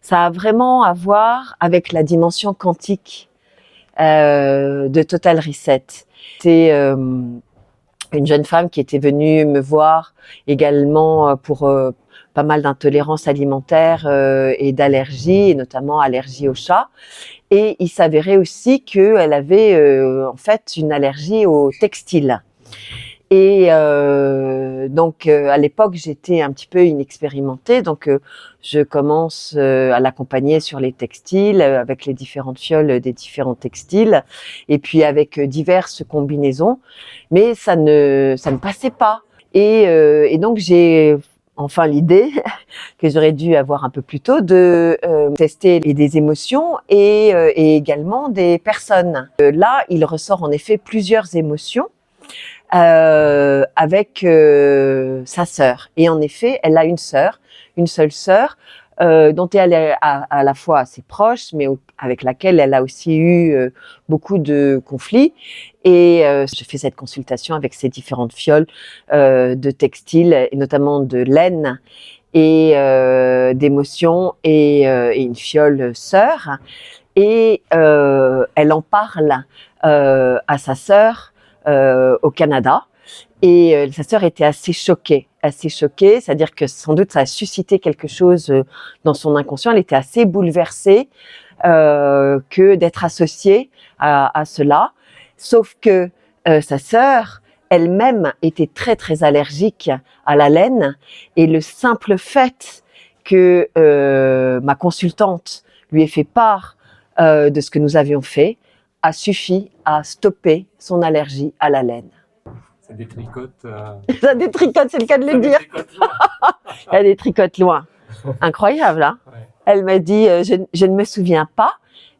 Ça a vraiment à voir avec la dimension quantique de Total Reset. C'est une jeune femme qui était venue me voir également pour pas mal d'intolérances alimentaires et d'allergies, et notamment allergie au chat. Et il s'avérait aussi qu'elle avait en fait une allergie au textile. Et donc à l'époque j'étais un petit peu inexpérimentée, donc je commence à l'accompagner sur les textiles avec les différentes fioles des différents textiles et puis avec diverses combinaisons, mais ça ne passait pas. Et donc j'ai enfin l'idée que j'aurais dû avoir un peu plus tôt de tester des émotions et également des personnes. Là il ressort en effet plusieurs émotions. Avec sa sœur. Et en effet, elle a une seule sœur, dont elle est à la fois assez proche, mais avec laquelle elle a aussi eu beaucoup de conflits. Et je fais cette consultation avec ces différentes fioles de textiles, et notamment de laine et d'émotions et une fiole sœur. Et elle en parle à sa sœur au Canada. Et sa sœur était assez choquée, c'est-à-dire que sans doute ça a suscité quelque chose dans son inconscient. Elle était assez bouleversée que d'être associée à cela. Sauf que sa sœur elle-même était très très allergique à la laine, et le simple fait que ma consultante lui ait fait part de ce que nous avions fait a suffi à stopper son allergie à la laine. Ça détricote. Ça détricote, c'est le cas de le dire. Elle détricote loin. Incroyable, hein? Ouais. Elle m'a dit, je ne me souviens pas,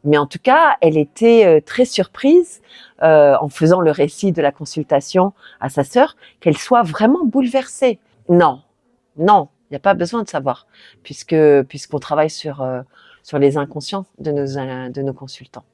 mais en tout cas, elle était très surprise en faisant le récit de la consultation à sa sœur, qu'elle soit vraiment bouleversée. Non, non, il n'y a pas besoin de savoir, puisqu'on travaille sur les inconscients de nos consultants.